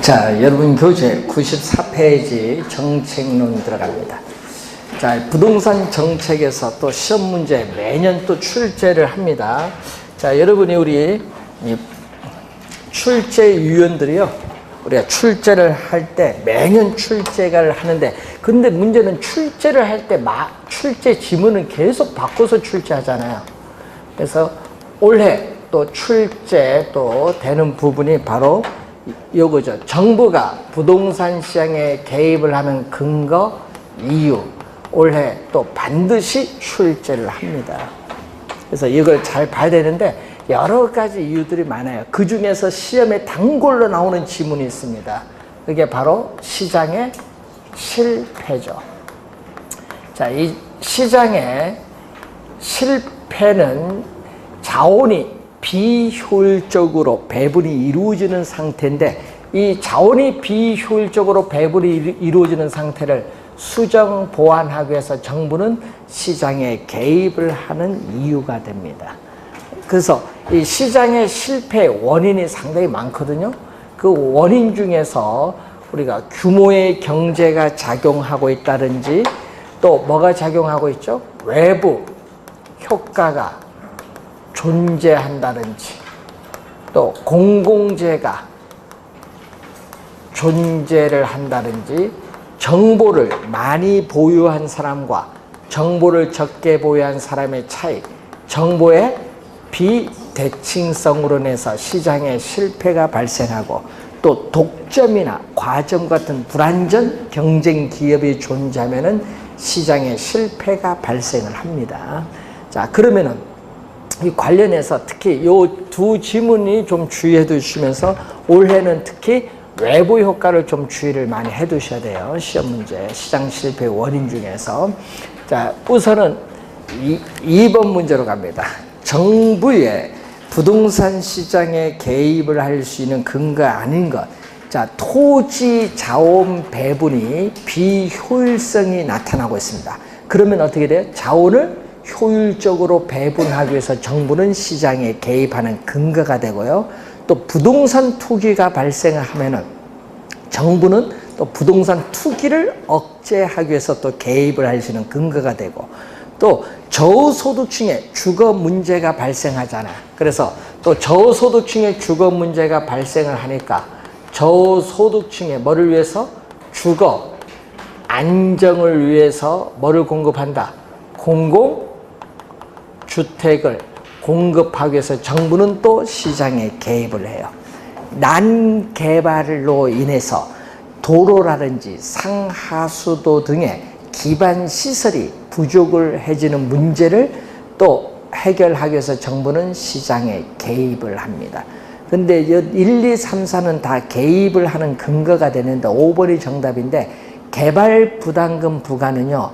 자, 여러분 교재 94페이지 정책론 들어갑니다. 자, 부동산 정책에서 또 시험 문제 매년 또 출제를 합니다. 자, 여러분이 우리 출제위원들이요, 우리가 출제를 할 때 매년 출제를 하는데, 근데 문제는 출제를 할 때 출제 지문은 계속 바꿔서 출제하잖아요. 그래서 올해 또 출제 또 되는 부분이 바로 요거죠. 정부가 부동산 시장에 개입을 하는 근거, 이유, 올해 또 반드시 출제를 합니다. 그래서 이걸 잘 봐야 되는데 여러 가지 이유들이 많아요. 그 중에서 시험에 단골로 나오는 지문이 있습니다. 그게 바로 시장의 실패죠. 자, 이 시장의 실패는 자원이 비효율적으로 배분이 이루어지는 상태인데, 이 자원이 비효율적으로 배분이 이루어지는 상태를 수정 보완하기 위해서 정부는 시장에 개입을 하는 이유가 됩니다. 그래서 이 시장의 실패 원인이 상당히 많거든요. 그 원인 중에서 우리가 규모의 경제가 작용하고 있다든지, 또 뭐가 작용하고 있죠? 외부 효과가 존재한다든지, 또 공공재가 존재를 한다든지, 정보를 많이 보유한 사람과 정보를 적게 보유한 사람의 차이, 정보의 비대칭성으로 인해서 시장에 실패가 발생하고, 또 독점이나 과점 같은 불안전 경쟁 기업이 존재하면은 시장에 실패가 발생을 합니다. 자, 그러면은 이 관련해서 특히 요 두 지문이 좀 주의해 두시면서 올해는 특히 외부 효과를 좀 주의를 많이 해 두셔야 돼요. 시험 문제, 시장 실패 원인 중에서. 자, 우선은 2번 문제로 갑니다. 정부의 부동산 시장에 개입을 할 수 있는 근거 아닌 것. 자, 토지 자원 배분이 비효율성이 나타나고 있습니다. 그러면 어떻게 돼요? 자원을 효율적으로 배분하기 위해서 정부는 시장에 개입하는 근거가 되고요. 또 부동산 투기가 발생을 하면은 정부는 또 부동산 투기를 억제하기 위해서 또 개입을 할 수 있는 근거가 되고, 또 저소득층의 주거 문제가 발생하잖아요. 그래서 또 저소득층의 주거 문제가 발생을 하니까 저소득층의 뭐를 위해서? 주거 안정을 위해서 뭐를 공급한다? 공공주택을 공급하기 위해서 정부는 또 시장에 개입을 해요. 난개발로 인해서 도로라든지 상하수도 등의 기반 시설이 부족을 해지는 문제를 또 해결하기 위해서 정부는 시장에 개입을 합니다. 근데 1, 2, 3, 4는 다 개입을 하는 근거가 되는데 5번이 정답인데, 개발 부담금 부과는요,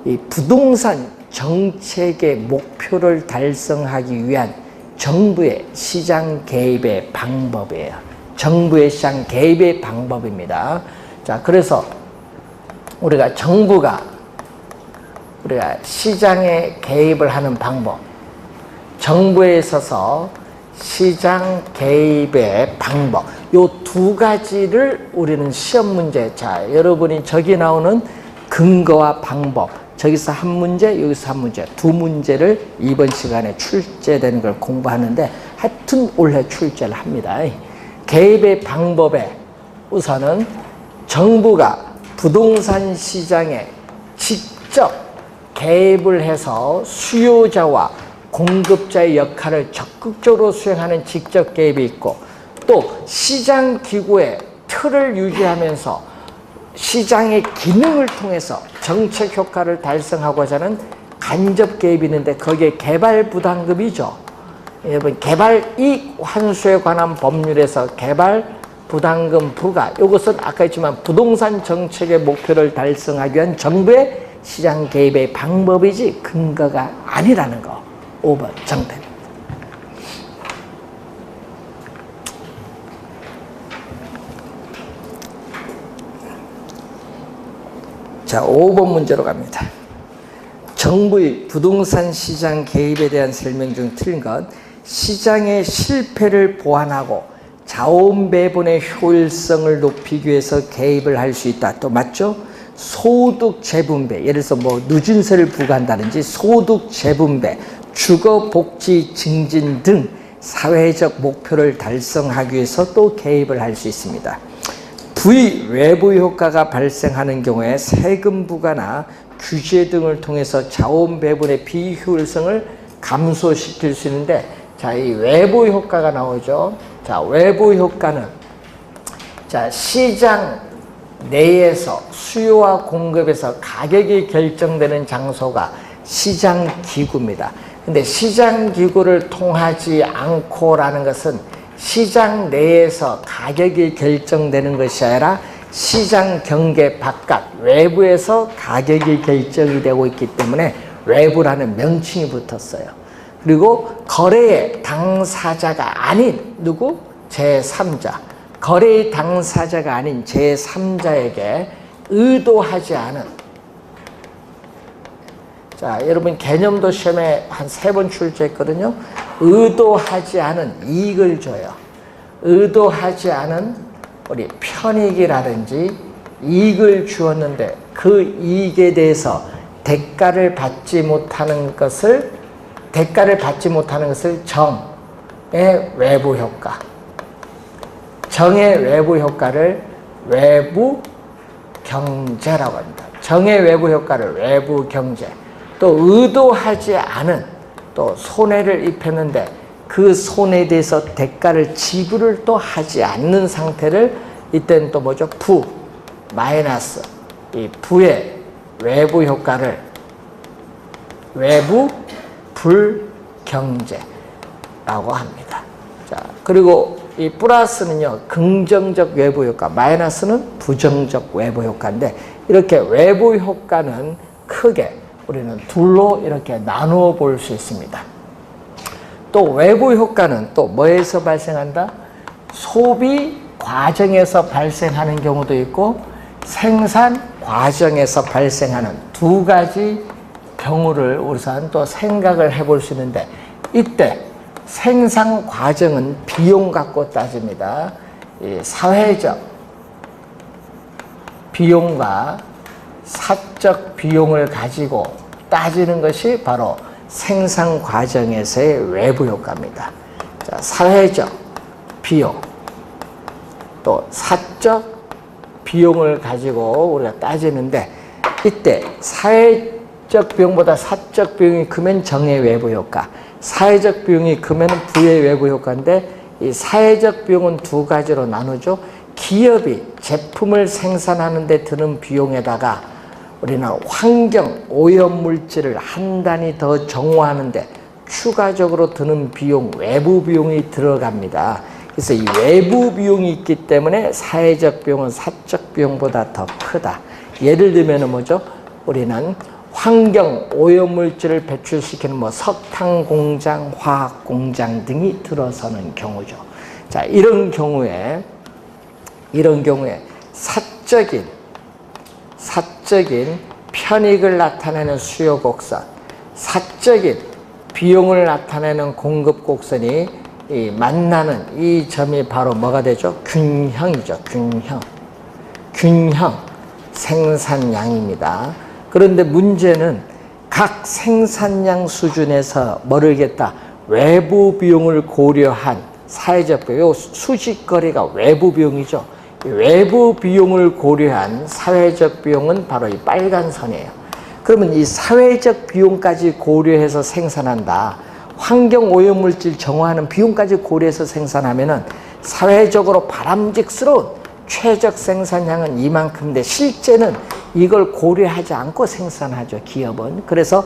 이 부동산 정책의 목표를 달성하기 위한 정부의 시장 개입의 방법이에요. 정부의 시장 개입의 방법입니다. 자, 그래서 우리가 정부가 시장에 개입을 하는 방법, 정부에 있어서 시장 개입의 방법, 요 두 가지를 우리는 시험 문제, 자, 여러분이 저기 나오는 근거와 방법, 저기서 한 문제, 여기서 한 문제, 두 문제를 이번 시간에 출제되는 걸 공부하는데 하여튼 올해 출제를 합니다. 개입의 방법에 우선은 정부가 부동산 시장에 직접 개입을 해서 수요자와 공급자의 역할을 적극적으로 수행하는 직접 개입이 있고, 또 시장기구의 틀을 유지하면서 시장의 기능을 통해서 정책 효과를 달성하고자 하는 간접 개입이 있는데, 거기에 개발 부담금이죠. 여러분, 개발 이익 환수에 관한 법률에서 개발 부담금 부과, 이것은 아까 했지만 부동산 정책의 목표를 달성하기 위한 정부의 시장 개입의 방법이지 근거가 아니라는 거. 5번 정답입니다. 자, 5번 문제로 갑니다. 정부의 부동산 시장 개입에 대한 설명 중 틀린 것, 시장의 실패를 보완하고 자원 배분의 효율성을 높이기 위해서 개입을 할 수 있다. 또 맞죠? 소득 재분배, 예를 들어서 뭐 누진세를 부과한다든지 소득 재분배, 주거 복지 증진 등 사회적 목표를 달성하기 위해서 또 개입을 할 수 있습니다. 부의 외부 효과가 발생하는 경우에 세금 부과나 규제 등을 통해서 자원 배분의 비효율성을 감소시킬 수 있는데, 자, 이 외부 효과가 나오죠. 자, 외부 효과는 자, 시장 내에서 수요와 공급에서 가격이 결정되는 장소가 시장 기구입니다. 근데 시장 기구를 통하지 않고라는 것은 시장 내에서 가격이 결정되는 것이 아니라 시장 경계 바깥 외부에서 가격이 결정이 되고 있기 때문에 외부라는 명칭이 붙었어요. 그리고 거래의 당사자가 아닌 누구? 제3자. 거래의 당사자가 아닌 제3자에게 의도하지 않은, 자, 여러분 개념도 시험에 한 3번 출제했거든요. 의도하지 않은 이익을 줘요. 의도하지 않은 우리 편익이라든지 이익을 주었는데 그 이익에 대해서 대가를 받지 못하는 것을 정의 외부 효과. 정의 외부 효과를 외부 경제라고 합니다. 정의 외부 효과를 외부 경제. 또 의도하지 않은 또 손해를 입혔는데 그 손해에 대해서 대가를 지불을 또 하지 않는 상태를 이때는 또 뭐죠? 부, 마이너스. 이 부의 외부 효과를 외부 불경제라고 합니다. 자, 그리고 이 플러스는요, 긍정적 외부 효과, 마이너스는 부정적 외부 효과인데, 이렇게 외부 효과는 크게 우리는 둘로 이렇게 나누어 볼 수 있습니다. 또 외부 효과는 또 뭐에서 발생한다? 소비 과정에서 발생하는 경우도 있고 생산 과정에서 발생하는 두 가지 경우를 우선 또 생각을 해볼 수 있는데, 이때 생산 과정은 비용 갖고 따집니다. 이 사회적 비용과 사적 비용을 가지고 따지는 것이 바로 생산 과정에서의 외부 효과입니다. 자, 사회적 비용, 또 사적 비용을 가지고 우리가 따지는데, 이때 사회적 비용보다 사적 비용이 크면 정의 외부 효과, 사회적 비용이 크면 부의 외부 효과인데, 이 사회적 비용은 두 가지로 나누죠. 기업이 제품을 생산하는 데 드는 비용에다가 우리는 환경 오염물질을 한 단위 더 정화하는데 추가적으로 드는 비용, 외부 비용이 들어갑니다. 그래서 이 외부 비용이 있기 때문에 사회적 비용은 사적 비용보다 더 크다. 예를 들면 뭐죠? 우리는 환경 오염물질을 배출시키는 뭐 석탄 공장, 화학 공장 등이 들어서는 경우죠. 자, 이런 경우에 사적인 편익을 나타내는 수요 곡선, 사적인 비용을 나타내는 공급 곡선이 만나는 이 점이 바로 뭐가 되죠? 균형이죠. 균형 생산량입니다. 그런데 문제는 각 생산량 수준에서 뭐를 외부 비용을 고려한 사회적 비용, 수직거래가 외부 비용이죠. 외부 비용을 고려한 사회적 비용은 바로 이 빨간 선이에요. 그러면 이 사회적 비용까지 고려해서 생산한다. 환경 오염물질 정화하는 비용까지 고려해서 생산하면은 사회적으로 바람직스러운 최적 생산량은 이만큼인데 실제는 이걸 고려하지 않고 생산하죠, 기업은. 그래서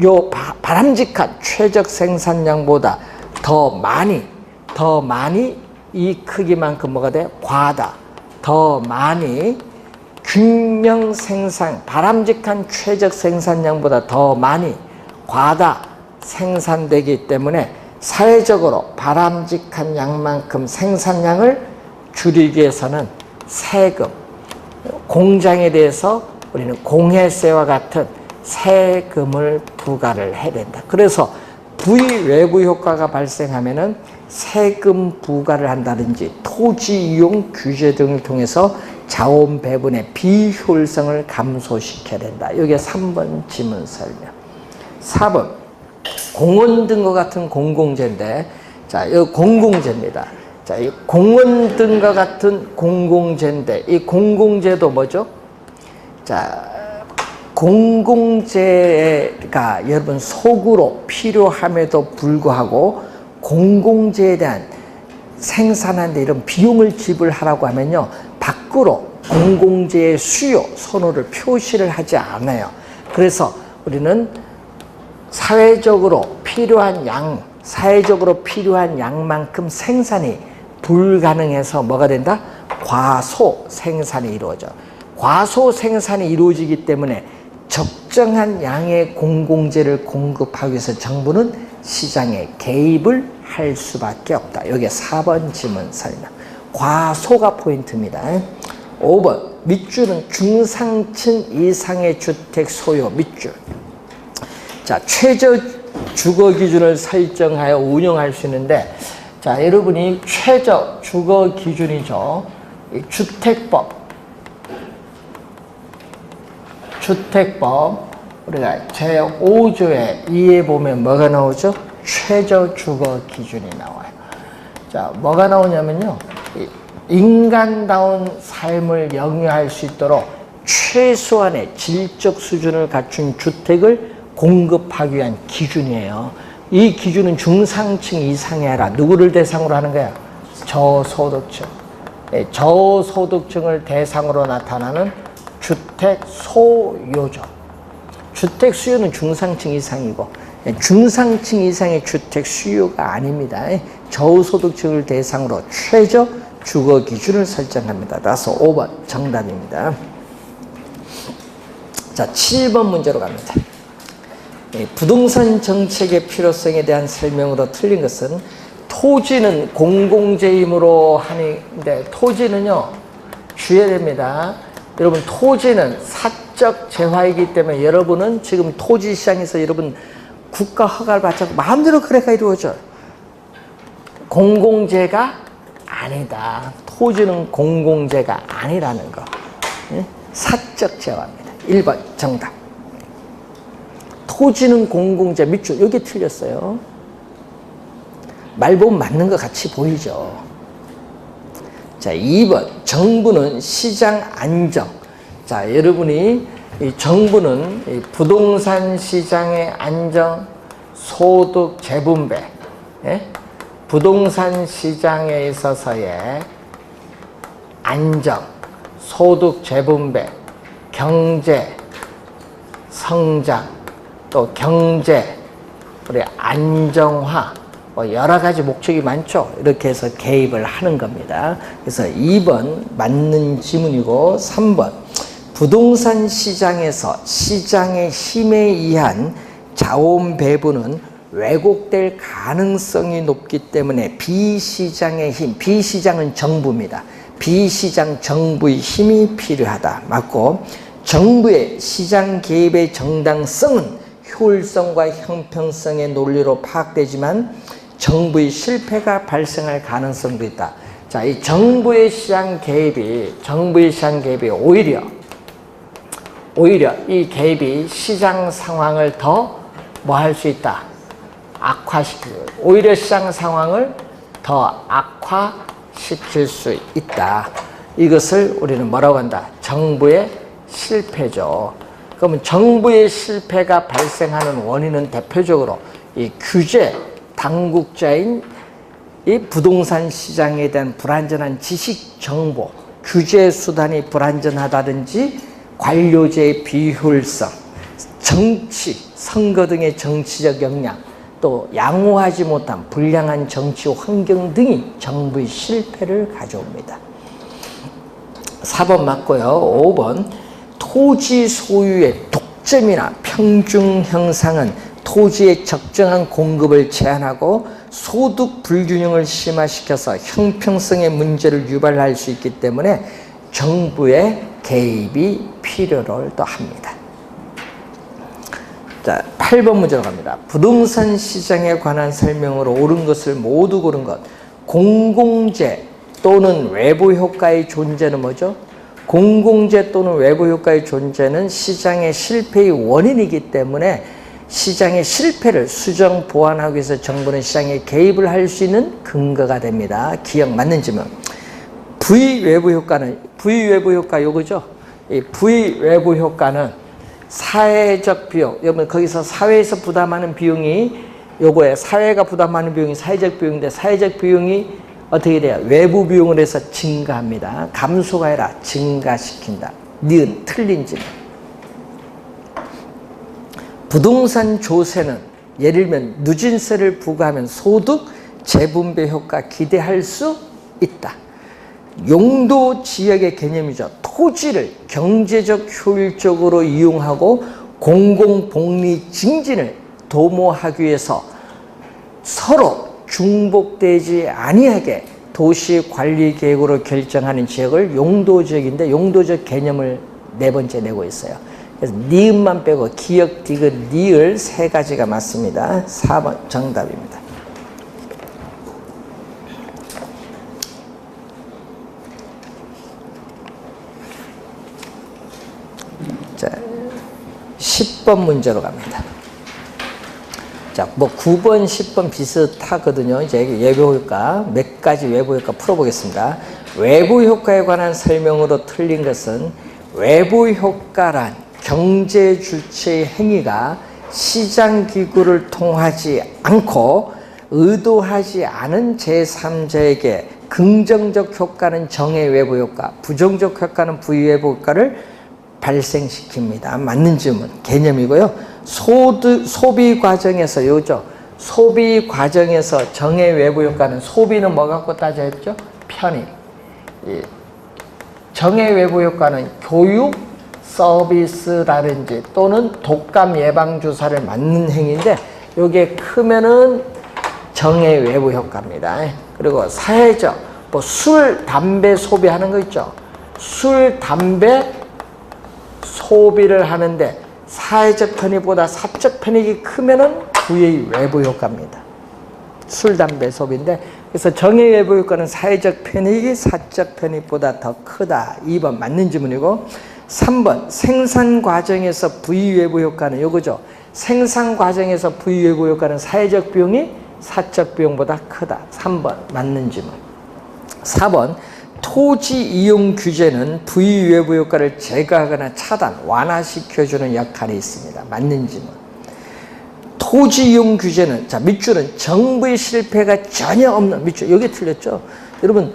요 바람직한 최적 생산량보다 더 많이 이 크기만큼 뭐가 돼? 과다. 더 많이 균형 생산, 바람직한 최적 생산량보다 더 많이 과다 생산되기 때문에 사회적으로 바람직한 양만큼 생산량을 줄이기 위해서는 세금, 공장에 대해서 우리는 공해세와 같은 세금을 부과를 해야 된다. 그래서 부의 외부 효과가 발생하면은 세금 부과를 한다든지 토지 이용 규제 등을 통해서 자원 배분의 비효율성을 감소시켜야 된다. 이게 3번 지문 설명. 4번 공원 등과 같은 공공재인데, 자, 이 공공재입니다. 자, 이 공원 등과 같은 공공재인데, 이 공공재도 뭐죠? 자, 공공재가 여러분 속으로 필요함에도 불구하고 공공재에 대한 생산하는데 이런 비용을 지불하라고 하면요, 밖으로 공공재의 수요, 선호를 표시를 하지 않아요. 그래서 우리는 사회적으로 필요한 양만큼 생산이 불가능해서 뭐가 된다? 과소 생산이 이루어져. 과소 생산이 이루어지기 때문에 적정한 양의 공공재를 공급하기 위해서 정부는 시장에 개입을 할 수밖에 없다. 여기 4번 지문 설명. 과소가 포인트입니다. 5번 밑줄은 중상층 이상의 주택 소요 밑줄. 자, 최저 주거 기준을 설정하여 운영할 수 있는데, 자, 여러분이 최저 주거 기준이죠. 이 주택법 우리가 제5조의 2에 보면 뭐가 나오죠? 최저 주거 기준이 나와요. 자, 뭐가 나오냐면요, 인간다운 삶을 영위할 수 있도록 최소한의 질적 수준을 갖춘 주택을 공급하기 위한 기준이에요. 이 기준은 중상층 이상이 아니라 누구를 대상으로 하는 거야? 저소득층. 저소득층을 대상으로 나타나는 주택 소요죠. 주택 수요는 중상층 이상이고 중상층 이상의 주택 수요가 아닙니다. 저소득층을 대상으로 최저 주거 기준을 설정합니다. 따라서 5번 정답입니다. 자, 7번 문제로 갑니다. 부동산 정책의 필요성에 대한 설명으로 틀린 것은 토지는 공공재이므로 하는데, 토지는요, 주의해야 됩니다. 여러분, 토지는 사적 재화이기 때문에 여러분은 지금 토지 시장에서 여러분 국가 허가를 받지 않고 마음대로 거래가 이루어져요. 공공재가 아니다. 토지는 공공재가 아니라는 거. 사적 재화입니다. 1번 정답. 토지는 공공재 밑줄, 여기 틀렸어요. 말 보면 맞는 것 같이 보이죠. 자, 2번 정부는 시장 안정. 자, 여러분이 이 정부는 이 부동산 시장의 안정, 소득 재분배, 부동산 시장에 있어서의 안정, 소득 재분배, 경제 성장, 또 경제 우리 안정화, 뭐 여러 가지 목적이 많죠. 이렇게 해서 개입을 하는 겁니다. 그래서 2번 맞는 지문이고, 3번 부동산 시장에서 시장의 힘에 의한 자원 배분은 왜곡될 가능성이 높기 때문에 비시장의 힘, 비시장은 정부입니다. 비시장 정부의 힘이 필요하다. 맞고, 정부의 시장 개입의 정당성은 효율성과 형평성의 논리로 파악되지만 정부의 실패가 발생할 가능성도 있다. 자, 이 정부의 시장 개입이 오히려 이 개입이 시장 상황을 더 뭐 할 수 있다? 오히려 시장 상황을 더 악화시킬 수 있다. 이것을 우리는 뭐라고 한다? 정부의 실패죠. 그러면 정부의 실패가 발생하는 원인은 대표적으로 이 규제 당국자인 이 부동산 시장에 대한 불완전한 지식 정보, 규제 수단이 불완전하다든지 관료제의 비효율성, 정치, 선거 등의 정치적 역량, 또 양호하지 못한 불량한 정치 환경 등이 정부의 실패를 가져옵니다. 4번 맞고요. 5번 토지 소유의 독점이나 평중 형상은 토지의 적정한 공급을 제한하고 소득 불균형을 심화시켜서 형평성의 문제를 유발할 수 있기 때문에 정부의 개입이 필요를 또 합니다. 자, 8번 문제로 갑니다. 부동산 시장에 관한 설명으로 옳은 것을 모두 고른 것. 공공재 또는 외부 효과의 존재는 뭐죠? 공공재 또는 외부 효과의 존재는 시장의 실패의 원인이기 때문에 시장의 실패를 수정 보완하기 위해서 정부는 시장에 개입을 할 수 있는 근거가 됩니다. 기억 맞는 질문. 부의외부 효과는, 부의외부 효과 요거죠? 이 부의외부 효과는 사회적 비용, 여러분 거기서 사회에서 부담하는 비용이 요거에 사회가 부담하는 비용이 사회적 비용인데 사회적 비용이 어떻게 돼요? 외부 비용을 해서 증가합니다. 감소가 아니라 증가시킨다. 니은 틀린 질문. 부동산 조세는 예를 들면 누진세를 부과하면 소득 재분배 효과 기대할 수 있다. 용도 지역의 개념이죠. 토지를 경제적 효율적으로 이용하고 공공복리 증진을 도모하기 위해서 서로 중복되지 아니하게 도시관리계획으로 결정하는 지역을 용도지역인데 용도적 개념을 네 번째 내고 있어요. 그래서 니은만 빼고 기역, 디귿, 리을 세 가지가 맞습니다. 4번 정답입니다. 자, 10번 문제로 갑니다. 자, 뭐 9번, 10번 비슷하거든요. 이제 외부 효과, 몇 가지 외부 효과 풀어보겠습니다. 외부 효과에 관한 설명으로 틀린 것은 외부 효과란 경제 주체의 행위가 시장 기구를 통하지 않고 의도하지 않은 제3자에게 긍정적 효과는 정의 외부 효과, 부정적 효과는 부의 외부 효과를 발생시킵니다. 맞는 질문, 개념이고요. 소비 과정에서 요죠. 소비 과정에서 정의 외부 효과는 소비는 뭐 갖고 따져야 했죠? 편의. 정의 외부 효과는 교육, 서비스라든지 또는 독감 예방 주사를 맞는 행위인데 요게 크면은 정의 외부 효과입니다. 그리고 사회적, 뭐 술, 담배 소비하는 거 있죠. 술, 담배 소비를 하는데 사회적 편익보다 사적 편익이 크면은 부의 외부 효과입니다. 술, 담배 소비인데 그래서 정의 외부 효과는 사회적 편익이 사적 편익보다 더 크다. 2번 맞는 질문이고 3번 생산 과정에서 부의 외부 효과는 요거죠. 생산 과정에서 부의 외부 효과는 사회적 비용이 사적 비용보다 크다. 3번 맞는 질문. 4번 토지 이용 규제는 부의 외부 효과를 제거하거나 차단, 완화시켜주는 역할이 있습니다. 맞는 질문. 토지 이용 규제는, 자, 밑줄은 정부의 실패가 전혀 없는, 밑줄, 여기 틀렸죠? 여러분,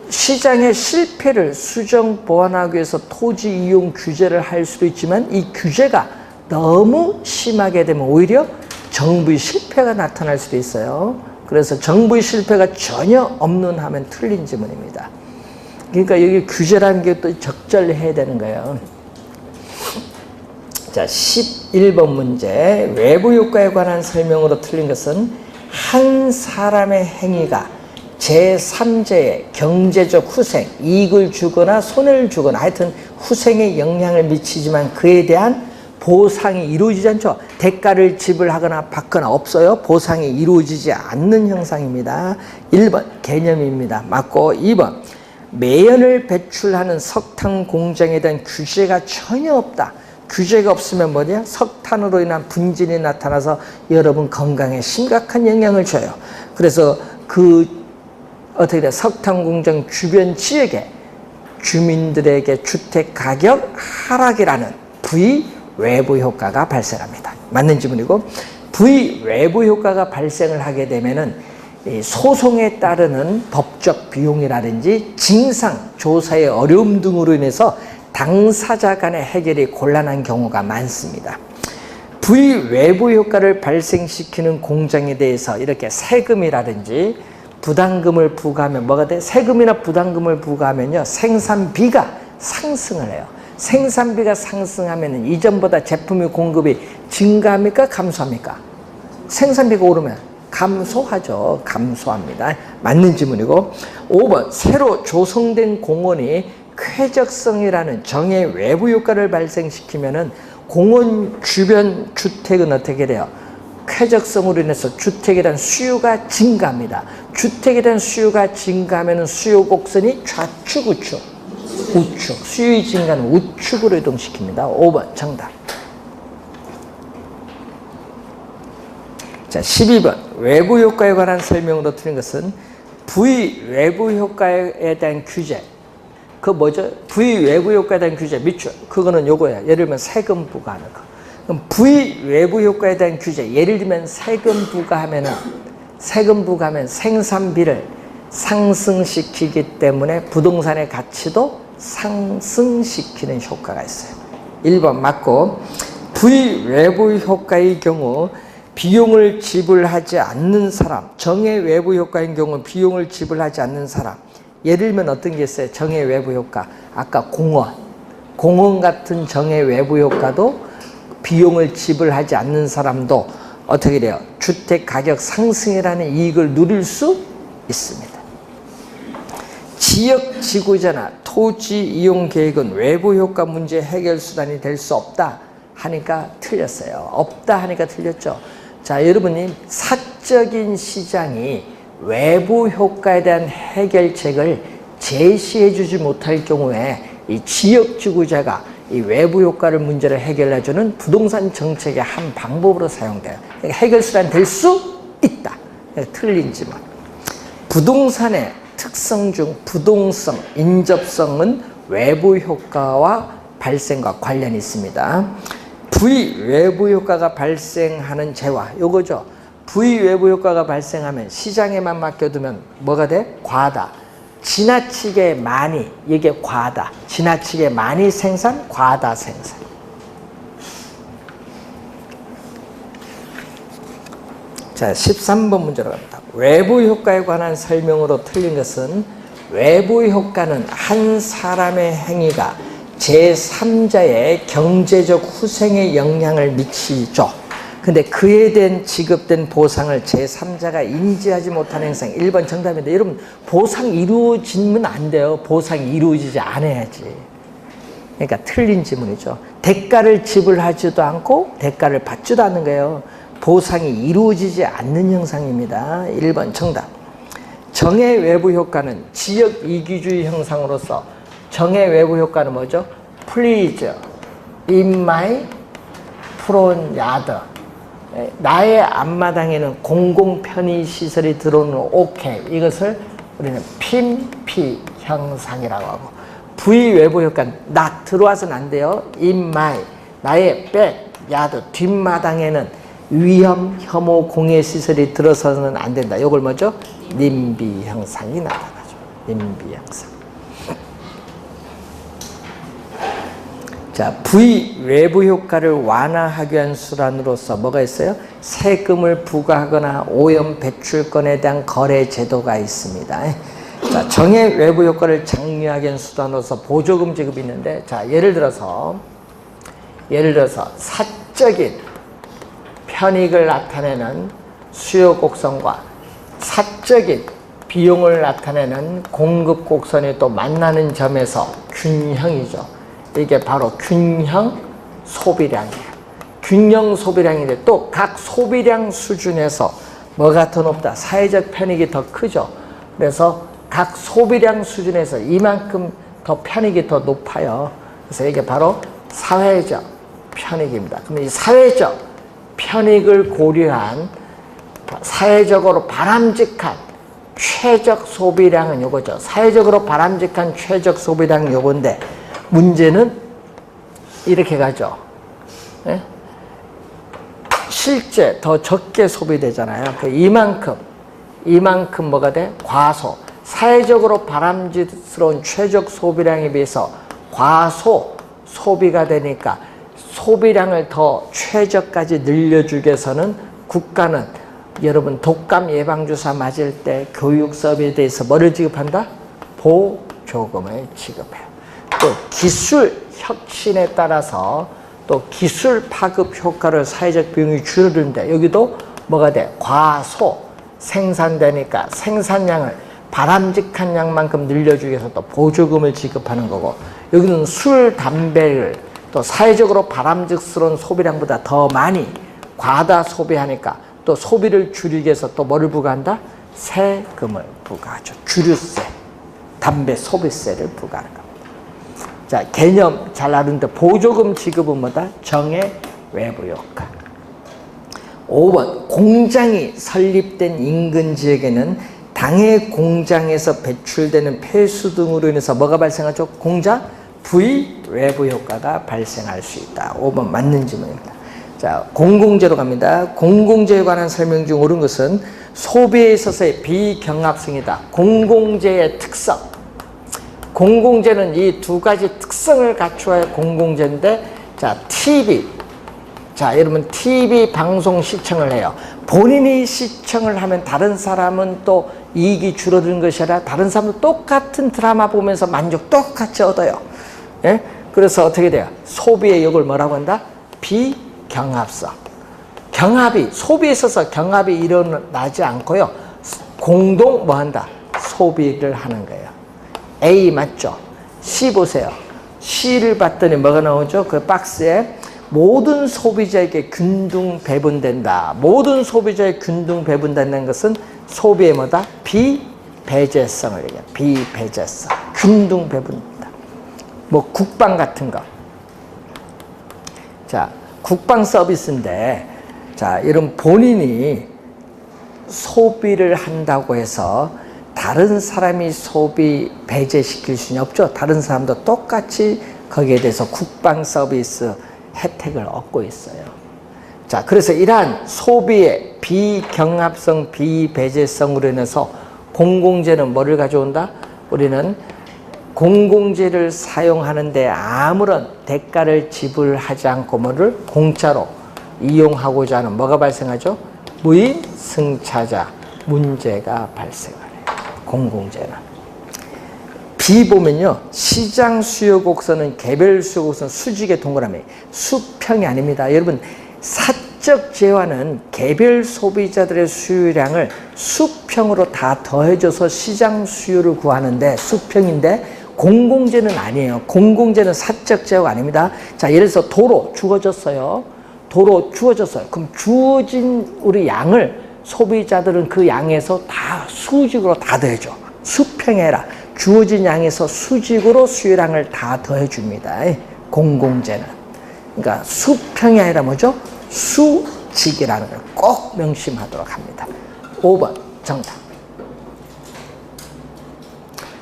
시장의 실패를 수정 보완하기 위해서 토지 이용 규제를 할 수도 있지만 이 규제가 너무 심하게 되면 오히려 정부의 실패가 나타날 수도 있어요. 그래서 정부의 실패가 전혀 없는 하면 틀린 질문입니다. 그러니까 여기 규제라는 게 또 적절해야 되는 거예요. 자, 11번 문제. 외부 효과에 관한 설명으로 틀린 것은 한 사람의 행위가 제3자의 경제적 후생, 이익을 주거나 손해를 주거나 하여튼 후생에 영향을 미치지만 그에 대한 보상이 이루어지지 않죠. 대가를 지불하거나 받거나 없어요. 보상이 이루어지지 않는 형상입니다. 1번 개념입니다. 맞고 2번 매연을 배출하는 석탄 공장에 대한 규제가 전혀 없다. 규제가 없으면 뭐냐? 석탄으로 인한 분진이 나타나서 여러분 건강에 심각한 영향을 줘요. 그래서 어떻게 돼? 석탄 공장 주변 지역에 주민들에게 주택 가격 하락이라는 부의 외부 효과가 발생합니다. 맞는 질문이고 부의 외부 효과가 발생을 하게 되면은 이 소송에 따르는 법적 비용이라든지 징상, 조사의 어려움 등으로 인해서 당사자 간의 해결이 곤란한 경우가 많습니다. 부의 외부 효과를 발생시키는 공장에 대해서 이렇게 세금이라든지 부담금을 부과하면 뭐가 돼? 세금이나 부담금을 부과하면요 생산비가 상승을 해요. 생산비가 상승하면 이전보다 제품의 공급이 증가합니까? 감소합니까? 생산비가 오르면 감소하죠. 감소합니다. 맞는 질문이고 5번 새로 조성된 공원이 쾌적성이라는 정의 외부 효과를 발생시키면은 공원 주변 주택은 어떻게 돼요? 쾌적성으로 인해서 주택에 대한 수요가 증가합니다. 주택에 대한 수요가 증가하면 수요 곡선이 좌측, 우측, 우측. 수요의 증가는 우측으로 이동시킵니다. 5번 정답. 자, 12번. 외부 효과에 관한 설명으로 틀린 것은 부의 외부 효과에 대한 규제. 그 뭐죠? 부의 외부 효과에 대한 규제 밑줄. 그거는 요거야. 예를 들면 세금 부과하는 거. 그럼 부의 외부 효과에 대한 규제. 예를 들면 세금 부과하면 생산비를 상승시키기 때문에 부동산의 가치도 상승시키는 효과가 있어요. 1번 맞고, 부의 외부 효과의 경우 비용을 지불하지 않는 사람, 정의 외부 효과인 경우 비용을 지불하지 않는 사람. 예를 들면 어떤 게 있어요? 정의 외부 효과. 아까 공원 같은 정의 외부 효과도 비용을 지불하지 않는 사람도 어떻게 돼요? 주택 가격 상승이라는 이익을 누릴 수 있습니다. 지역 지구자나 토지 이용 계획은 외부 효과 문제 해결 수단이 될 수 없다 하니까 틀렸어요. 없다 하니까 틀렸죠. 자, 여러분이 사적인 시장이 외부 효과에 대한 해결책을 제시해 주지 못할 경우에 이 지역 지구자가 이 외부 효과를 문제를 해결해 주는 부동산 정책의 한 방법으로 사용돼요. 그러니까 해결 수단이 될 수 있다. 틀린지만. 부동산의 특성 중 부동성, 인접성은 외부 효과와 발생과 관련이 있습니다. 부의 외부 효과가 발생하는 재화, 요거죠. 부의 외부 효과가 발생하면 시장에만 맡겨두면 뭐가 돼? 과다. 지나치게 많이, 이게 과다. 지나치게 많이 생산, 과다 생산. 자, 13번 문제로 갑니다. 외부 효과에 관한 설명으로 틀린 것은 외부 효과는 한 사람의 행위가 제3자의 경제적 후생에 영향을 미치죠. 근데 그에 대한 지급된 보상을 제3자가 인지하지 못하는 행상. 1번 정답인데, 여러분 보상 이루어지면 안 돼요. 보상이 이루어지지 않아야지. 그러니까 틀린 지문이죠. 대가를 지불하지도 않고 대가를 받지도 않는 거예요. 보상이 이루어지지 않는 형상입니다. 1번 정답. 정의 외부 효과는 지역 이기주의 형상으로서 정의 외부 효과는 뭐죠? Please, in my front yard. 나의 앞마당에는 공공 편의 시설이 들어오는 오케이. 이것을 우리는 PIMP 형상이라고 하고, 부의 외부 효과는 나 들어와서는 안 돼요. in my, 나의 backyard, 뒷마당에는 위험, 혐오, 공해 시설이 들어서는 안 된다. 이걸 뭐죠? NIMBY 형상이 나타나죠. NIMBY 형상. 자, 부의 외부 효과를 완화하기 위한 수단으로서 뭐가 있어요? 세금을 부과하거나 오염 배출권에 대한 거래 제도가 있습니다. 자, 정의 외부 효과를 장려하기 위한 수단으로서 보조금 지급이 있는데, 자, 예를 들어서 사적인 편익을 나타내는 수요 곡선과 사적인 비용을 나타내는 공급 곡선이 또 만나는 점에서 균형이죠. 이게 바로 균형 소비량이에요. 균형 소비량인데 또 각 소비량 수준에서 뭐가 더 높다? 사회적 편익이 더 크죠. 그래서 각 소비량 수준에서 이만큼 더 편익이 더 높아요. 그래서 이게 바로 사회적 편익입니다. 그럼 이 사회적 편익을 고려한 사회적으로 바람직한 최적 소비량은 요거죠. 사회적으로 바람직한 최적 소비량은 요건데, 문제는 이렇게 가죠. 네? 실제 더 적게 소비되잖아요. 이만큼 뭐가 돼? 과소. 사회적으로 바람직스러운 최적 소비량에 비해서 과소 소비가 되니까 소비량을 더 최저까지 늘려주기 위해서는 국가는 여러분 독감 예방주사 맞을 때 교육 수업에 대해서 뭐를 지급한다? 보조금을 지급해요. 또 기술 혁신에 따라서 또 기술 파급 효과를 사회적 비용이 줄어드는데, 여기도 뭐가 돼? 과소 생산되니까 생산량을 바람직한 양만큼 늘려주기 위해서 또 보조금을 지급하는 거고, 여기는 술, 담배를 또 사회적으로 바람직스러운 소비량보다 더 많이 과다 소비하니까 또 소비를 줄이기 위해서 또 뭐를 부과한다? 세금을 부과하죠. 주류세, 담배 소비세를 부과하는 겁니다. 자, 개념 잘 아는데 보조금 지급은 뭐다? 정의 외부 효과. 5번, 공장이 설립된 인근 지역에는 당해 공장에서 배출되는 폐수 등으로 인해서 뭐가 발생하죠? 공장 부의 외부 효과가 발생할 수 있다. 5번 맞는 질문입니다. 자, 공공재로 갑니다. 공공재에 관한 설명 중 옳은 것은 소비에 있어서의 비경합성이다. 공공재의 특성. 공공재는 이 두 가지 특성을 갖추어야 공공재인데, 자, TV. 자, 여러분, TV 방송 시청을 해요. 본인이 시청을 하면 다른 사람은 또 이익이 줄어드는 것이 아니라 다른 사람도 똑같은 드라마 보면서 만족 똑같이 얻어요. 예? 그래서 어떻게 돼요? 소비의 역을 뭐라고 한다? 비경합성. 경합이, 소비에 있어서 경합이 일어나지 않고요. 공동 뭐 한다? 소비를 하는 거예요. A 맞죠? C 보세요. C를 봤더니 뭐가 나오죠? 그 박스에 모든 소비자에게 균등 배분된다. 모든 소비자에 균등 배분된다는 것은 소비의 뭐다? 비배제성을 얘기해요. 비배제성. 균등 배분된다. 뭐 국방 같은 거. 자, 국방 서비스인데, 자, 이런 본인이 소비를 한다고 해서 다른 사람이 소비 배제시킬 수는 없죠. 다른 사람도 똑같이 거기에 대해서 국방 서비스 혜택을 얻고 있어요. 자, 그래서 이러한 소비의 비경합성, 비배제성으로 인해서 공공재는 뭐를 가져온다? 우리는 공공재를 사용하는데 아무런 대가를 지불하지 않고 뭐를 공짜로 이용하고자 하는 뭐가 발생하죠? 무임승차자 문제가 발생해요. 공공재는. B 보면요. 시장 수요 곡선은 개별 수요 곡선 수직의 동그라미. 수평이 아닙니다. 여러분, 사적 재화는 개별 소비자들의 수요량을 수평으로 다 더해줘서 시장 수요를 구하는데 수평인데 공공재는 아니에요. 공공재는 사적 재화가 아닙니다. 자, 예를 들어서 도로 주어졌어요. 도로 주어졌어요. 그럼 주어진 우리 양을 소비자들은 그 양에서 다 수직으로 다 더해줘. 수평이 아니라 주어진 양에서 수직으로 수요량을 다 더해줍니다. 공공재는. 그러니까 수평이 아니라 뭐죠? 수직이라는 걸 꼭 명심하도록 합니다. 5번 정답.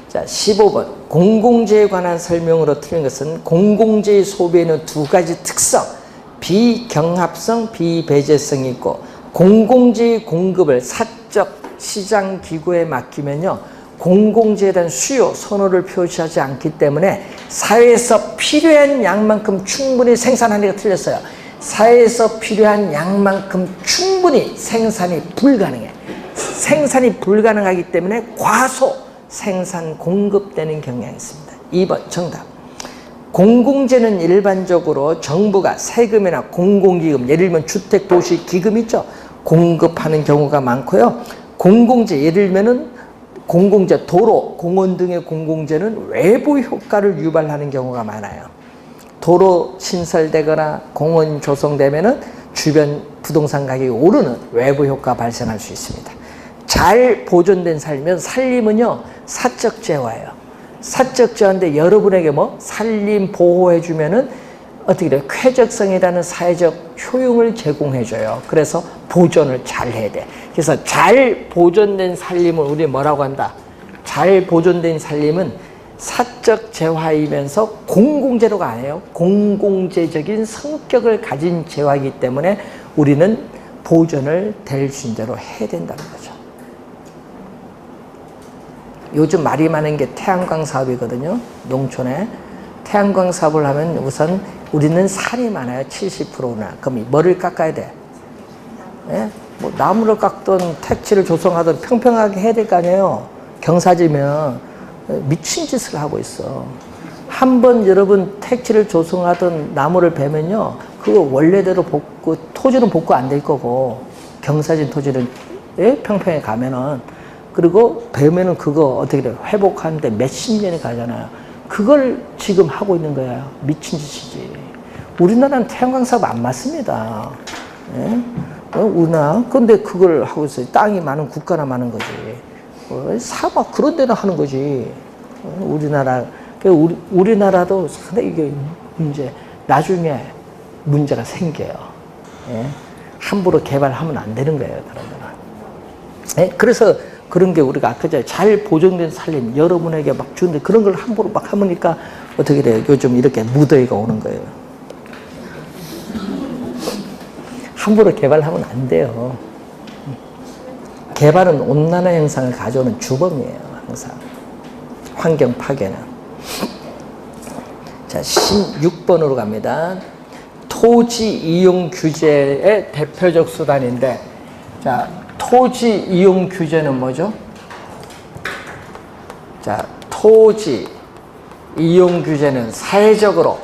자, 15번. 공공재에 관한 설명으로 틀린 것은 공공재의 소비에는 두 가지 특성, 비경합성, 비배제성이 있고 공공재의 공급을 사적 시장 기구에 맡기면요. 공공재에 대한 수요, 선호를 표시하지 않기 때문에 사회에서 필요한 양만큼 충분히 생산하기가 틀렸어요. 사회에서 필요한 양만큼 충분히 생산이 불가능해. 생산이 불가능하기 때문에 과소 생산 공급되는 경향이 있습니다. 2번 정답. 공공재는 일반적으로 정부가 세금이나 공공기금, 예를 들면 주택도시기금 있죠? 공급하는 경우가 많고요. 공공재, 예를 들면은 공공재, 도로, 공원 등의 공공재는 외부 효과를 유발하는 경우가 많아요. 도로 신설되거나 공원 조성되면은 주변 부동산 가격이 오르는 외부 효과 발생할 수 있습니다. 잘 보존된 살면 산림은요, 사적 재화예요. 사적 재화인데 여러분에게 뭐 산림 보호해주면은 어떻게 돼요? 쾌적성이라는 사회적 효용을 제공해줘요. 그래서 보존을 잘 해야 돼. 그래서 잘 보존된 산림을 우리 뭐라고 한다? 잘 보존된 산림은 사적 재화이면서 공공재료가 아니에요. 공공재적인 성격을 가진 재화이기 때문에 우리는 보존을 될 수 있는 대로 해야 된다는 거죠. 요즘 말이 많은 게 태양광 사업이거든요. 농촌에. 태양광 사업을 하면 우선 우리는 산이 많아요. 70%나. 그럼 뭐를 깎아야 돼? 예? 뭐 나무를 깎든 택지를 조성하든 평평하게 해야 될 거 아니에요. 경사지면 미친 짓을 하고 있어. 한번 여러분 택지를 조성하든 나무를 베면요, 그거 원래대로 복구, 토지는 복구 안 될 거고, 경사진 토지는 평평에 가면은, 그리고 베면은 그거 어떻게 돼요? 회복하는데 몇십 년이 가잖아요. 그걸 지금 하고 있는 거야. 미친 짓이지. 우리나라는 태양광 사업 안 맞습니다. 예? 우리나라 근데 그걸 하고 있어요. 땅이 많은 국가나 많은 거지. 사막 그런 데나 하는 거지. 우리나라도 상당히 이게 나중에 문제가 생겨요. 예? 함부로 개발하면 안 되는 거예요. 그러면. 예? 그래서 그런 게 우리가 아까 전에 잘 보존된 산림 여러분에게 막 주는데 그런 걸 함부로 막 하니까 어떻게 돼요? 요즘 이렇게 무더위가 오는 거예요. 함부로 개발하면 안 돼요. 개발은 온난화 현상을 가져오는 주범이에요. 항상. 환경 파괴는. 자, 16번으로 갑니다. 토지 이용 규제의 대표적 수단인데, 자, 토지 이용 규제는 뭐죠? 자, 토지 이용 규제는 사회적으로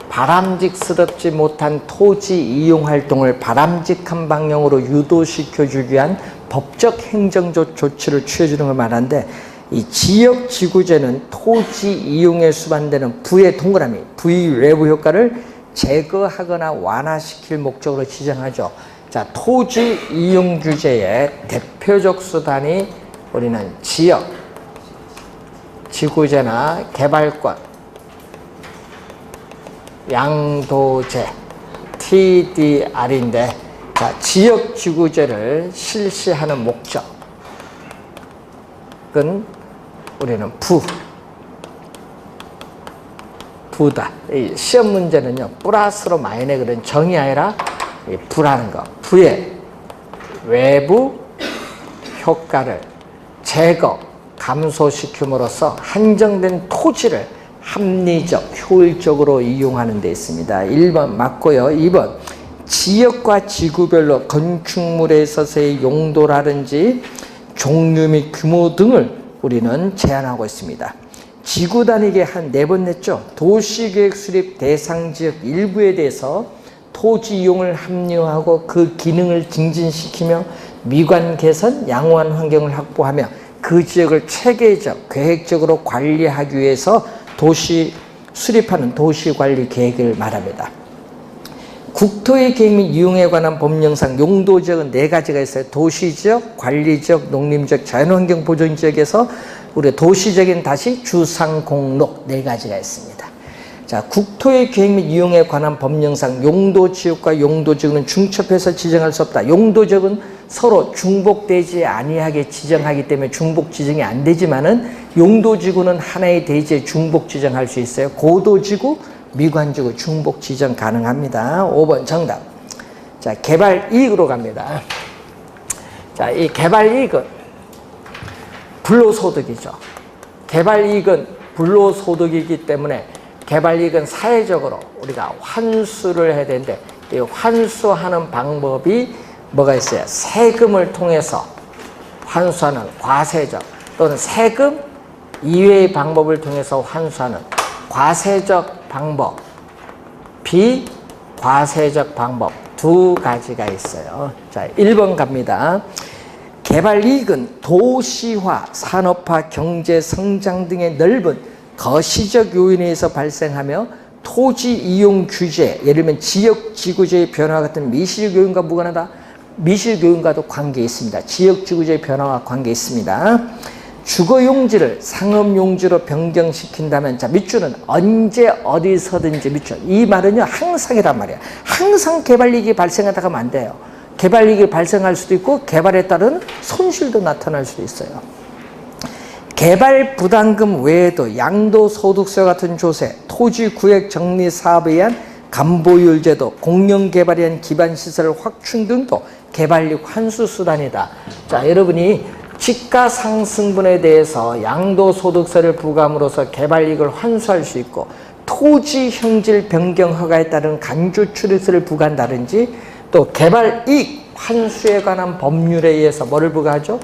바람직스럽지 못한 토지 이용 활동을 바람직한 방향으로 유도시켜주기 위한 법적 행정적 조치를 취해주는 걸 말하는데, 이 지역지구제는 토지 이용에 수반되는 부의 동그라미, 부의 외부 효과를 제거하거나 완화시킬 목적으로 지정하죠. 자, 토지 이용 규제의 대표적 수단이 우리는 지역, 지구제나 개발권, 양도제, TDR인데, 자, 지역 지구제를 실시하는 목적은 우리는 부다. 이 시험 문제는요, 플러스로 마이너스 그런 정이 아니라 부라는 거. 부의 외부 효과를 제거, 감소시킴으로써 한정된 토지를 합리적, 효율적으로 이용하는 데 있습니다. 1번 맞고요. 2번 지역과 지구별로 건축물에 있어서의 용도라든지 종류 및 규모 등을 우리는 제한하고 있습니다. 지구 단위계 한 4번 냈죠. 도시계획 수립 대상 지역 일부에 대해서 토지 이용을 합리화하고 그 기능을 증진시키며 미관 개선, 양호한 환경을 확보하며 그 지역을 체계적, 계획적으로 관리하기 위해서 수립하는 도시관리 계획을 말합니다. 국토의 계획 및 이용에 관한 법령상 용도지역은 4가지가 있어요. 도시지역, 관리지역, 농림지역, 자연환경 보존지역에서 우리 도시적인 다시 주상공록 4가지가 있습니다. 자, 국토의 계획 및 이용에 관한 법령상 용도지역과 용도지구는 중첩해서 지정할 수 없다. 용도지역은 서로 중복되지 아니하게 지정하기 때문에 중복 지정이 안 되지만은 용도지구는 하나의 대지에 중복 지정할 수 있어요. 고도지구, 미관지구 중복 지정 가능합니다. 5번 정답. 자, 개발 이익으로 갑니다. 자, 이 개발 이익은 불로소득이죠. 개발 이익은 불로소득이기 때문에 개발 이익은 사회적으로 우리가 환수를 해야 되는데, 이 환수하는 방법이 뭐가 있어요? 세금을 통해서 환수하는 과세적 또는 세금 이외의 방법을 통해서 환수하는 과세적 방법, 비과세적 방법 2가지가 있어요. 자, 1번 갑니다. 개발 이익은 도시화, 산업화, 경제 성장 등의 넓은 거시적 요인에 의해서 발생하며 토지 이용 규제, 예를 들면 지역 지구제의 변화 같은 미시적 요인과 무관하다. 미시적 요인과도 관계 있습니다. 지역 지구제의 변화와 관계 있습니다. 주거 용지를 상업 용지로 변경시킨다면, 자, 밑줄은 언제 어디서든지 밑줄. 이 말은요, 항상이란 말이에요. 항상 개발 이익이 발생하다가 하면 안 돼요. 개발 이익이 발생할 수도 있고 개발에 따른 손실도 나타날 수도 있어요. 개발 부담금 외에도 양도소득세 같은 조세, 토지구획 정리 사업에 의한 감보율 제도, 공영개발에 의한 기반시설 확충 등도 개발이익 환수수단이다. 자, 여러분이 집가상승분에 대해서 양도소득세를 부과함으로써 개발이익을 환수할 수 있고, 토지 형질 변경 허가에 따른 간주출입세를 부과한다든지, 또 개발이익 환수에 관한 법률에 의해서 뭐를 부과하죠?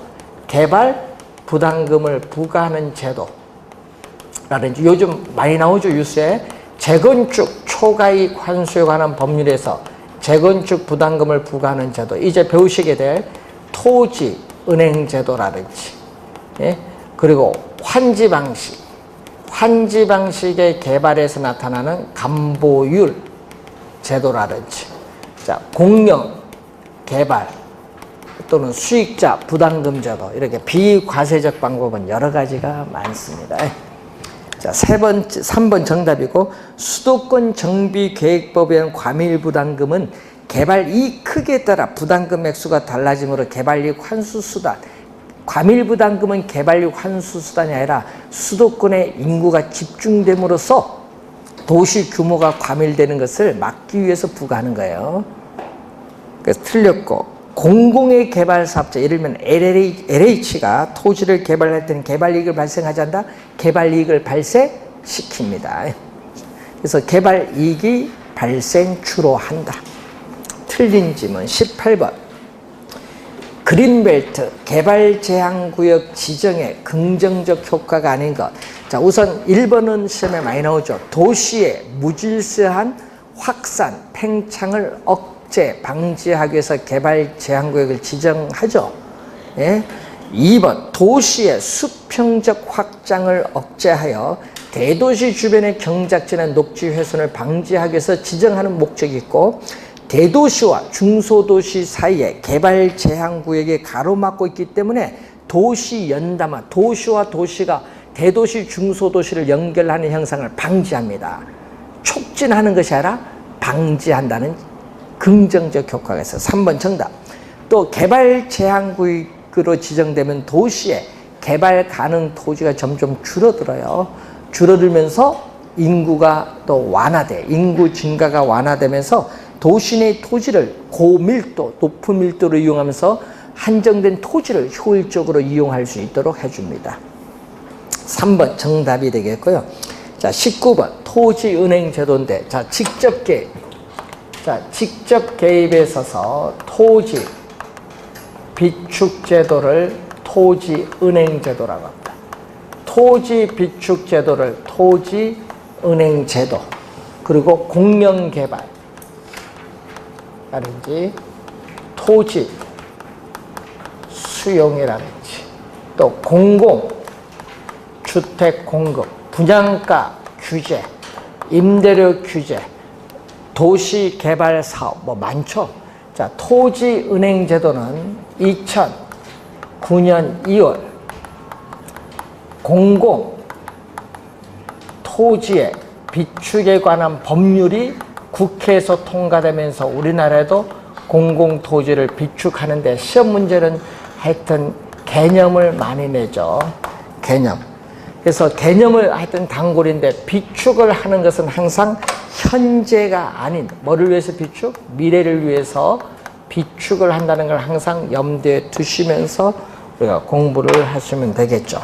개발 부담금을 부과하는 제도라든지, 요즘 많이 나오죠, 뉴스에. 재건축 초과이익 환수에 관한 법률에서 재건축 부담금을 부과하는 제도, 이제 배우시게 될 토지 은행 제도라든지, 예? 그리고 환지 방식의 개발에서 나타나는 감보율 제도라든지, 자, 공영 개발 또는 수익자 부담금 제도, 이렇게 비과세적 방법은 여러 가지가 많습니다. 자, 3번 정답이고, 수도권 정비계획법에 의한 과밀 부담금은 개발 이익 크기에 따라 부담금 액수가 달라지므로 개발이익 환수 수단, 과밀 부담금은 개발이익 환수 수단이 아니라 수도권의 인구가 집중됨으로써 도시 규모가 과밀되는 것을 막기 위해서 부과하는 거예요. 그래서 틀렸고, 공공의 개발 사업자, 예를 들면 LH가 토지를 개발할 때는 개발이익을 발생하지 않는다? 개발이익을 발생시킵니다. 그래서 개발이익이 발생 주로 한다. 틀린 질문 18번. 그린벨트 개발제한구역 지정의 긍정적 효과가 아닌 것. 자, 우선 1번은 시험에 많이 나오죠. 도시의 무질서한 확산, 팽창을 억제, 방지하기 위해서 개발제한구역을 지정하죠. 예? 2번, 도시의 수평적 확장을 억제하여 대도시 주변의 경작지나 녹지 훼손을 방지하기 위해서 지정하는 목적이 있고, 대도시와 중소도시 사이에 개발 제한 구역이 가로막고 있기 때문에 도시 연담화, 도시와 도시가 대도시 중소도시를 연결하는 현상을 방지합니다. 촉진하는 것이 아니라 방지한다는 긍정적 효과가 있어요. 3번 정답. 또 개발 제한 구역으로 지정되면 도시의 개발 가능 토지가 점점 줄어들어요. 줄어들면서 인구가 또 완화돼, 인구 증가가 완화되면서 도시 내 토지를 고밀도, 높은 밀도로 이용하면서 한정된 토지를 효율적으로 이용할 수 있도록 해줍니다. 3번 정답이 되겠고요. 자, 19번 토지은행 제도인데, 자, 직접 개입. 자, 직접 개입에 있어서 토지 비축 제도를 토지은행 제도라고 합니다. 토지 비축 제도를 토지은행 제도, 그리고 공영 개발 라든지 토지 수용이라든지 또 공공 주택 공급, 분양가 규제, 임대료 규제, 도시 개발 사업 뭐 많죠. 자, 토지은행 제도는 2009년 2월 공공 토지의 비축에 관한 법률이 국회에서 통과되면서 우리나라에도 공공토지를 비축하는데 시험 문제는 하여튼 개념을 많이 내죠. 개념. 그래서 개념을 하여튼 단골인데, 비축을 하는 것은 항상 현재가 아닌, 뭐를 위해서 비축? 미래를 위해서 비축을 한다는 걸 항상 염두에 두시면서 우리가 공부를 하시면 되겠죠.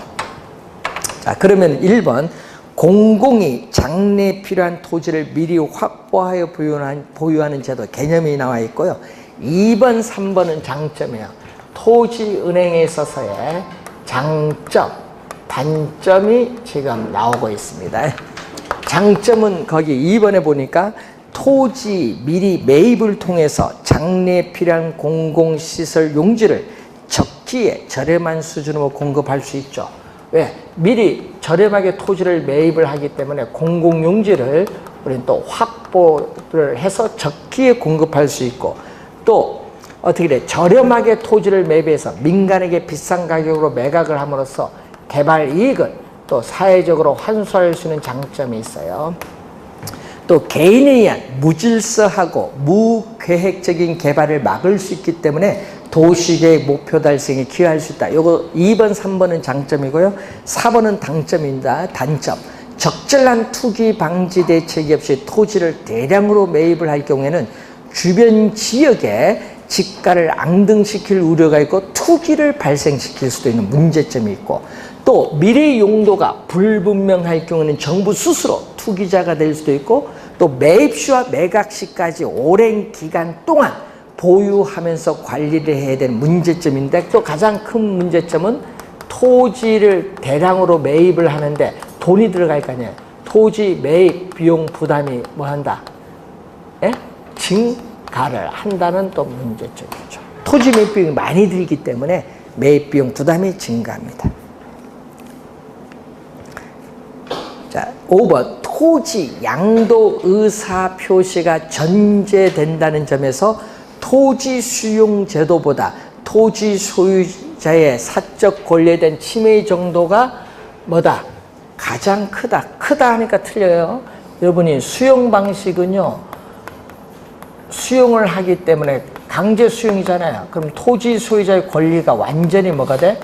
자, 그러면 1번. 공공이 장래에 필요한 토지를 미리 확보하여 보유하는 제도 개념이 나와 있고요. 2번, 3번은 장점이에요. 토지은행에 있어서의 장점, 단점이 지금 나오고 있습니다. 장점은 거기 2번에 보니까 토지 미리 매입을 통해서 장래에 필요한 공공시설 용지를 적기에 저렴한 수준으로 공급할 수 있죠. 왜? 미리 저렴하게 토지를 매입을 하기 때문에 공공용지를 우리는 또 확보를 해서 적기에 공급할 수 있고, 또 어떻게 돼? 저렴하게 토지를 매입해서 민간에게 비싼 가격으로 매각을 함으로써 개발 이익을 또 사회적으로 환수할 수 있는 장점이 있어요. 또 개인에 의한 무질서하고 무계획적인 개발을 막을 수 있기 때문에 도시계획 목표 달성에 기여할 수 있다. 요거 2번, 3번은 장점이고요. 4번은 단점입니다. 단점. 적절한 투기 방지 대책이 없이 토지를 대량으로 매입을 할 경우에는 주변 지역에 집가를 앙등시킬 우려가 있고 투기를 발생시킬 수도 있는 문제점이 있고, 또 미래 용도가 불분명할 경우는 정부 스스로 투기자가 될 수도 있고, 또 매입 시와 매각 시까지 오랜 기간 동안 보유하면서 관리를 해야 되는 문제점인데, 또 가장 큰 문제점은 토지를 대량으로 매입을 하는데 돈이 들어갈 거 아니에요. 토지 매입 비용 부담이 뭐 한다? 예? 증가를 한다는 또 문제점이죠. 토지 매입 비용이 많이 들기 때문에 매입 비용 부담이 증가합니다. 자, 5번. 토지 양도 의사 표시가 전제된다는 점에서 토지 수용 제도보다 토지 소유자의 사적 권리에 대한 침해 정도가 뭐다? 가장 크다. 크다 하니까 틀려요. 여러분이 수용 방식은요, 수용을 하기 때문에 강제 수용이잖아요. 그럼 토지 소유자의 권리가 완전히 뭐가 돼?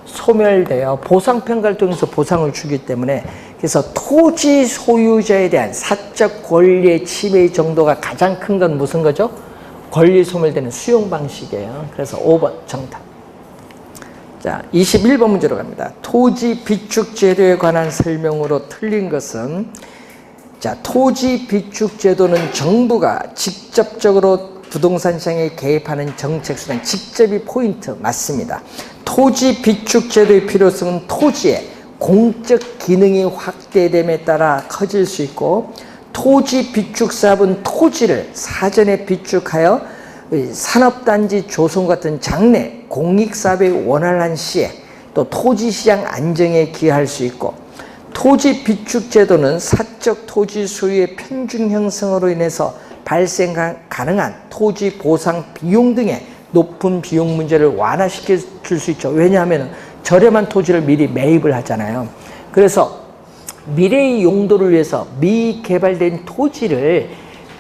소멸돼요. 보상평가를 통해서 보상을 주기 때문에. 그래서 토지 소유자에 대한 사적 권리의 침해 정도가 가장 큰 건 무슨 거죠? 권리 소멸되는 수용 방식이에요. 그래서 5번 정답. 자, 21번 문제로 갑니다. 토지 비축 제도에 관한 설명으로 틀린 것은, 자, 토지 비축 제도는 정부가 직접적으로 부동산 시장에 개입하는 정책 수단, 직접이 포인트 맞습니다. 토지 비축 제도의 필요성은 토지의 공적 기능이 확대됨에 따라 커질 수 있고, 토지 비축 사업은 토지를 사전에 비축하여 산업단지 조성 같은 장래 공익사업의 원활한 시에 또 토지시장 안정에 기여할 수 있고, 토지 비축 제도는 사적 토지 소유의 편중 형성으로 인해서 발생 가능한 토지 보상 비용 등의 높은 비용 문제를 완화시켜 줄 수 있죠. 왜냐하면 저렴한 토지를 미리 매입을 하잖아요. 그래서 미래의 용도를 위해서 미개발된 토지를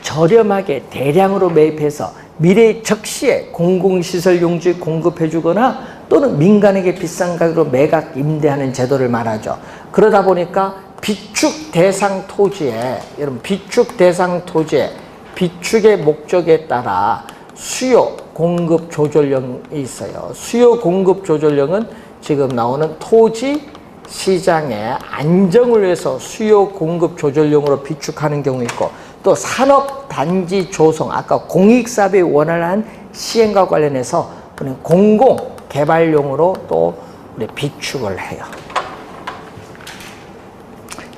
저렴하게 대량으로 매입해서 미래 적시에 공공시설 용지 공급해 주거나 또는 민간에게 비싼 가격으로 매각 임대하는 제도를 말하죠. 그러다 보니까 비축 대상 토지에, 여러분 비축 대상 토지에 비축의 목적에 따라 수요 공급 조절령이 있어요. 수요 공급 조절령은 지금 나오는 토지 시장의 안정을 위해서 수요 공급 조절령으로 비축하는 경우 있고, 또 산업단지 조성, 아까 공익사업의 원활한 시행과 관련해서 공공개발용으로 또 우리 비축을 해요.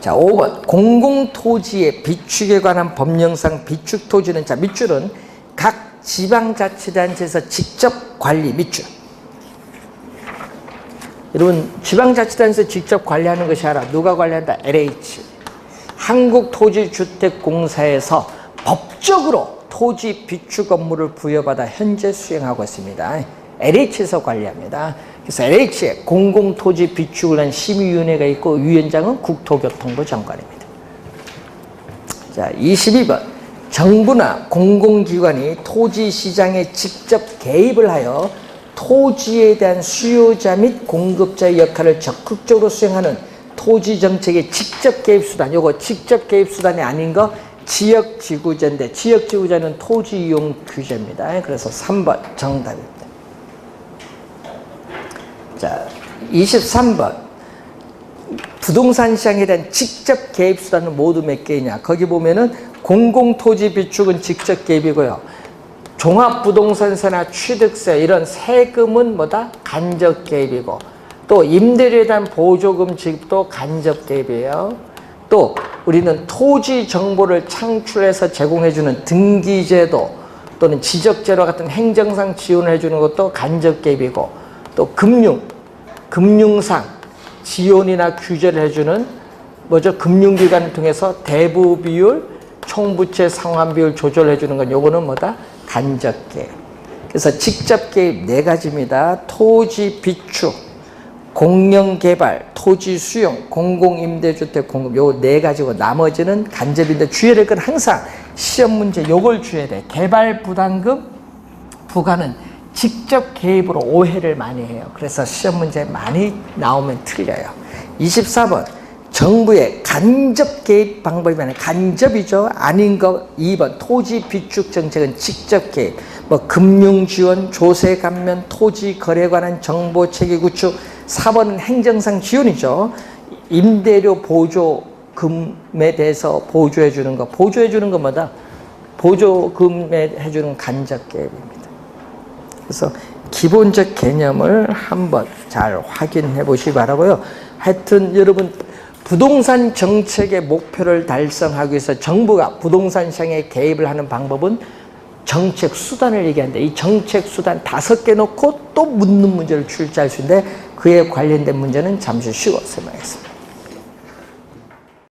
자, 5번 공공토지의 비축에 관한 법령상 비축토지는, 자, 밑줄은 각 지방자치단체에서 직접 관리, 밑줄. 여러분 지방자치단체에서 직접 관리하는 것이 아니라 누가 관리한다? LH, 한국토지주택공사에서 법적으로 토지 비축 업무를 부여받아 현재 수행하고 있습니다. LH에서 관리합니다. 그래서 LH에 공공토지 비축을 한 심의위원회가 있고, 위원장은 국토교통부 장관입니다. 자, 22번 정부나 공공기관이 토지 시장에 직접 개입을 하여 토지에 대한 수요자 및 공급자의 역할을 적극적으로 수행하는 토지정책의 직접 개입수단, 요거 직접 개입수단이 아닌 거 지역지구제인데, 지역지구제는 토지이용 규제입니다. 그래서 3번 정답입니다. 자, 23번 부동산 시장에 대한 직접 개입수단은 모두 몇 개이냐. 거기 보면은 공공토지 비축은 직접 개입이고요. 종합부동산세나 취득세 이런 세금은 뭐다? 간접 개입이고, 또 임대료에 대한 보조금 지급도 간접 개입이에요. 또 우리는 토지 정보를 창출해서 제공해주는 등기제도 또는 지적제도 같은 행정상 지원을 해주는 것도 간접 개입이고, 또 금융상 지원이나 규제를 해주는 뭐죠? 금융기관을 통해서 대부 비율, 총부채 상환 비율 조절해주는 건 요거는 뭐다? 간접 개입. 그래서 직접 개입 4가지입니다. 토지 비축, 공영 개발, 토지 수용, 공공임대주택 공급, 요 4가지고 나머지는 간접인데 주의해야 될 건 항상 시험 문제 요걸 주의해야 돼. 개발 부담금 부과는 직접 개입으로 오해를 많이 해요. 그래서 시험 문제 많이 나오면 틀려요. 24번 정부의 간접 개입 방법이 아니라 간접이죠. 아닌 거 2번 토지 비축 정책은 직접 개입. 뭐 금융 지원, 조세 감면, 토지 거래에 관한 정보 체계 구축. 4번은 행정상 지원이죠. 임대료 보조금에 대해서 보조해 주는 거. 보조해 주는 건 뭐다? 보조금에 해주는 간접 개입입니다. 그래서 기본적 개념을 한번 잘 확인해 보시기 바라고요. 하여튼 여러분 부동산 정책의 목표를 달성하기 위해서 정부가 부동산 시장에 개입을 하는 방법은 정책 수단을 얘기하는데, 이 정책 수단 5개 놓고 또 묻는 문제를 출제할 수 있는데, 그에 관련된 문제는 잠시 쉬고 설명하겠습니다.